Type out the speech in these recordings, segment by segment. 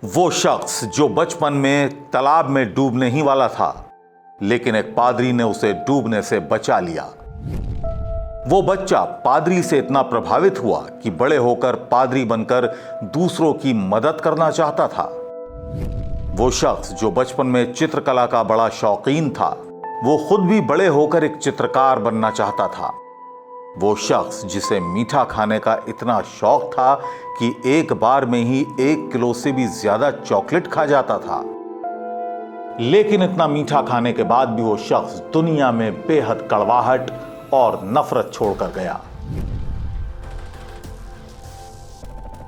वो शख्स जो बचपन में तालाब में डूबने ही वाला था, लेकिन एक पादरी ने उसे डूबने से बचा लिया। वो बच्चा पादरी से इतना प्रभावित हुआ कि बड़े होकर पादरी बनकर दूसरों की मदद करना चाहता था। वो शख्स जो बचपन में चित्रकला का बड़ा शौकीन था, वो खुद भी बड़े होकर एक चित्रकार बनना चाहता था। वो शख्स जिसे मीठा खाने का इतना शौक था कि एक बार में ही 1 किलो से भी ज्यादा चॉकलेट खा जाता था। लेकिन इतना मीठा खाने के बाद भी वो शख्स दुनिया में बेहद कड़वाहट और नफरत छोड़कर गया।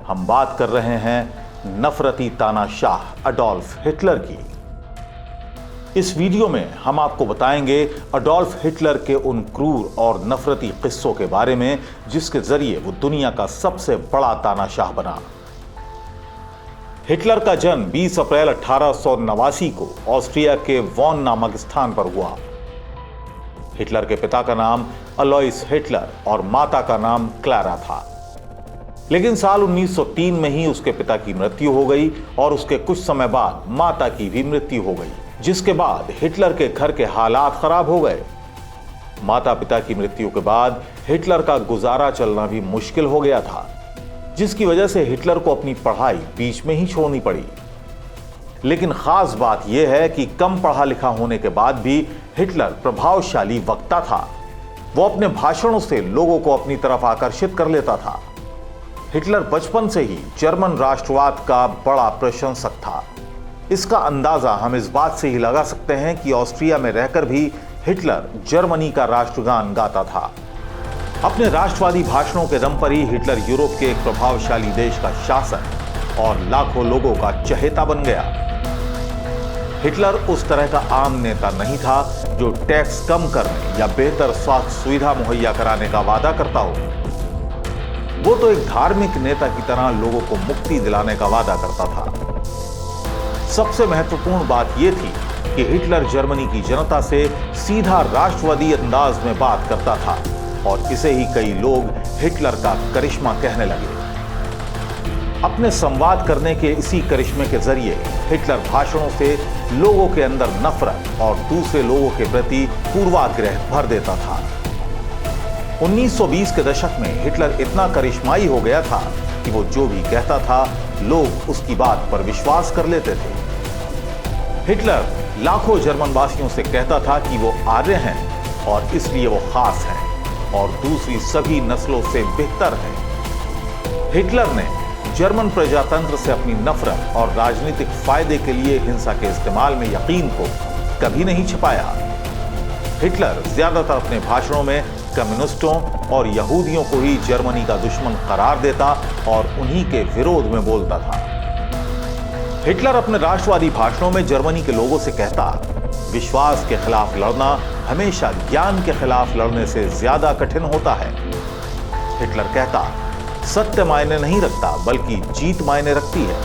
हम बात कर रहे हैं नफरती तानाशाह अडोल्फ हिटलर की। इस वीडियो में हम आपको बताएंगे अडोल्फ हिटलर के उन क्रूर और नफरती किस्सों के बारे में जिसके जरिए वो दुनिया का सबसे बड़ा तानाशाह बना। हिटलर का जन्म 20 अप्रैल 1889 को ऑस्ट्रिया के वॉन नामक स्थान पर हुआ। हिटलर के पिता का नाम अलोइस हिटलर और माता का नाम क्लारा था। लेकिन साल 1903 में ही उसके पिता की मृत्यु हो गई और उसके कुछ समय बाद माता की भी मृत्यु हो गई, जिसके बाद हिटलर के घर के हालात खराब हो गए। माता पिता की मृत्यु के बाद हिटलर का गुजारा चलना भी मुश्किल हो गया था, जिसकी वजह से हिटलर को अपनी पढ़ाई बीच में ही छोड़नी पड़ी। लेकिन खास बात यह है कि कम पढ़ा लिखा होने के बाद भी हिटलर प्रभावशाली वक्ता था। वो अपने भाषणों से लोगों को अपनी तरफ आकर्षित कर लेता था। हिटलर बचपन से ही जर्मन राष्ट्रवाद का बड़ा प्रशंसक था। इसका अंदाजा हम इस बात से ही लगा सकते हैं कि ऑस्ट्रिया में रहकर भी हिटलर जर्मनी का राष्ट्रगान गाता था। अपने राष्ट्रवादी भाषणों के दम पर ही हिटलर यूरोप के एक प्रभावशाली देश का शासक और लाखों लोगों का चहेता बन गया। हिटलर उस तरह का आम नेता नहीं था जो टैक्स कम करने या बेहतर स्वास्थ्य सुविधा मुहैया कराने का वादा करता हो। वो तो एक धार्मिक नेता की तरह लोगों को मुक्ति दिलाने का वादा करता था। सबसे महत्वपूर्ण बात यह थी कि हिटलर जर्मनी की जनता से सीधा राष्ट्रवादी अंदाज में बात करता था और इसे ही कई लोग हिटलर का करिश्मा कहने लगे। अपने संवाद करने के इसी करिश्मे के जरिए हिटलर भाषणों से लोगों के अंदर नफरत और दूसरे लोगों के प्रति पूर्वाग्रह भर देता था। 1920 के दशक में हिटलर इतना करिश्माई हो गया था कि वो जो भी कहता था लोग उसकी बात पर विश्वास कर लेते थे। हिटलर लाखों जर्मन वासियों से कहता था कि वो आर्य हैं और इसलिए वो खास हैं और दूसरी सभी नस्लों से बेहतर हैं। हिटलर ने जर्मन प्रजातंत्र से अपनी नफरत और राजनीतिक फायदे के लिए हिंसा के इस्तेमाल में यकीन को कभी नहीं छिपाया। हिटलर ज्यादातर अपने भाषणों में कम्युनिस्टों और यहूदियों को ही जर्मनी का दुश्मन करार देता और उन्हीं के विरोध में बोलता था। हिटलर अपने राष्ट्रवादी भाषणों में जर्मनी के लोगों से कहता, विश्वास के खिलाफ लड़ना हमेशा ज्ञान के खिलाफ लड़ने से ज्यादा कठिन होता है। हिटलर कहता, सत्य मायने नहीं रखता बल्कि जीत मायने रखती है।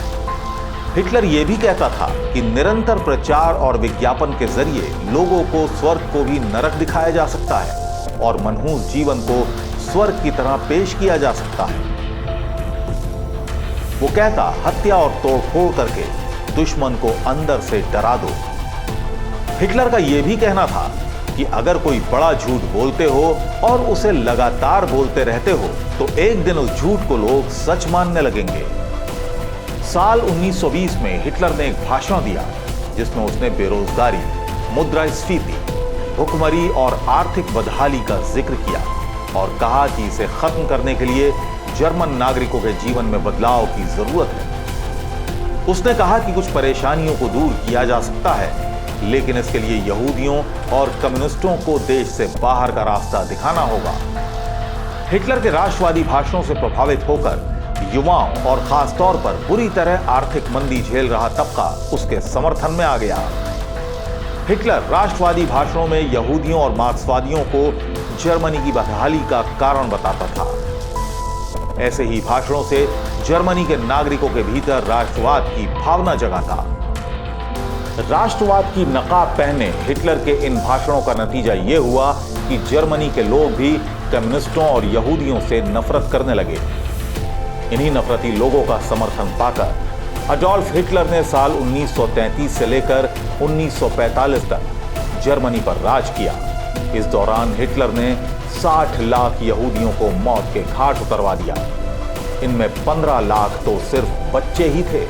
हिटलर यह भी कहता था कि निरंतर प्रचार और विज्ञापन के जरिए लोगों को स्वर्ग को भी नरक दिखाया जा सकता है और मनहूस जीवन को स्वर्ग की तरह पेश किया जा सकता है। वो कहता, हत्या और तोड़फोड़ करके दुश्मन को अंदर से डरा दो। हिटलर का यह भी कहना था कि अगर कोई बड़ा झूठ बोलते हो और उसे लगातार बोलते रहते हो तो एक दिन उस झूठ को लोग सच मानने लगेंगे। साल 1920 में हिटलर ने एक भाषण दिया जिसमें उसने बेरोजगारी, मुद्रास्फीति, भुखमरी और आर्थिक बदहाली का जिक्र किया और कहा कि इसे खत्म करने के लिए जर्मन नागरिकों के जीवन में बदलाव की जरूरत है। उसने कहा कि कुछ परेशानियों को दूर किया जा सकता है, लेकिन इसके लिए यहूदियों और कम्युनिस्टों को देश से बाहर का रास्ता दिखाना होगा। हिटलर के राष्ट्रवादी भाषणों से प्रभावित होकर युवाओं और खासतौर पर बुरी तरह आर्थिक मंदी झेल रहा तबका उसके समर्थन में आ गया। हिटलर राष्ट्रवादी भाषणों में यहूदियों और मार्क्सवादियों को जर्मनी की बदहाली का कारण बताता था। ऐसे ही भाषणों से जर्मनी के नागरिकों के भीतर राष्ट्रवाद की भावना जगाता। राष्ट्रवाद की नकाब पहने हिटलर के इन भाषणों का नतीजा यह हुआ कि जर्मनी के लोग भी कम्युनिस्टों और यहूदियों से नफरत करने लगे। इन्हीं नफरती लोगों का समर्थन पाकर अडोल्फ हिटलर ने साल 1933 से लेकर 1945 तक जर्मनी पर राज किया। इस दौरान हिटलर ने 60 लाख यहूदियों को मौत के घाट उतरवा दिया। इनमें 15 लाख तो सिर्फ बच्चे ही थे।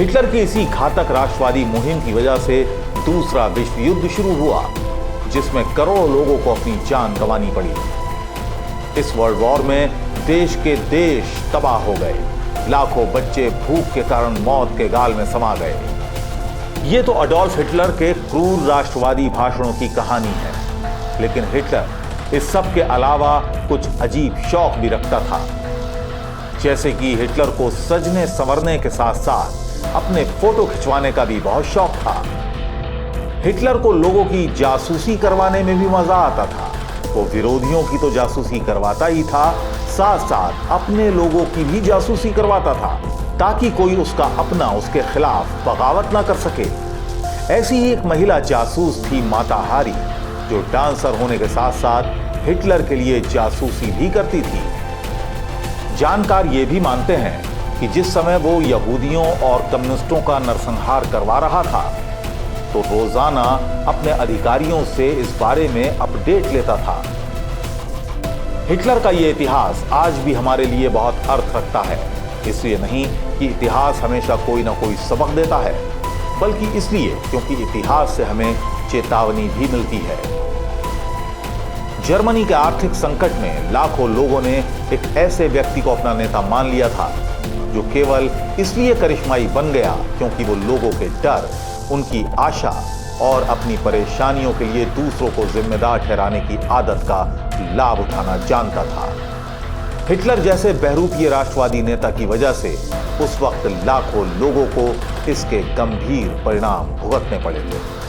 हिटलर की इसी घातक राष्ट्रवादी मुहिम की वजह से दूसरा विश्व युद्ध शुरू हुआ, जिसमें करोड़ों लोगों को अपनी जान गंवानी पड़ी। इस वर्ल्ड वॉर में देश के देश तबाह हो गए। लाखों बच्चे भूख के कारण मौत के गाल में समा गए। ये तो अडोल्फ हिटलर के क्रूर राष्ट्रवादी भाषणों की कहानी है, लेकिन हिटलर इस सब के अलावा कुछ अजीब शौक भी रखता था। जैसे कि हिटलर को सजने संवरने के साथ साथ अपने फोटो खिंचवाने का भी बहुत शौक था। हिटलर को लोगों की जासूसी करवाने में भी मजा आता था। वो विरोधियों की तो जासूसी करवाता ही था, साथ साथ अपने लोगों की भी जासूसी करवाता था, ताकि कोई उसका अपना उसके खिलाफ बगावत ना कर सके। ऐसी ही एक महिला जासूस थी माता हारी, जो डांसर होने के साथ साथ हिटलर के लिए जासूसी भी करती थी। जानकार ये भी मानते हैं कि जिस समय वो यहूदियों और कम्युनिस्टों का नरसंहार करवा रहा था, तो रोजाना अपने अधिकारियों से इस बारे में अपडेट लेता था। हिटलर का यह इतिहास आज भी हमारे लिए बहुत अर्थ रखता है। इसलिए नहीं कि इतिहास हमेशा कोई ना कोई सबक देता है, बल्कि इसलिए क्योंकि इतिहास से हमें चेतावनी भी मिलती है। जर्मनी के आर्थिक संकट में लाखों लोगों ने एक ऐसे व्यक्ति को अपना नेता मान लिया था, जो केवल इसलिए करिश्माई बन गया क्योंकि वो लोगों के डर, उनकी आशा और अपनी परेशानियों के लिए दूसरों को जिम्मेदार ठहराने की आदत का लाभ उठाना जानता था। हिटलर जैसे बहरूपीय राष्ट्रवादी नेता की वजह से उस वक्त लाखों लोगों को इसके गंभीर परिणाम भुगतने पड़े थे।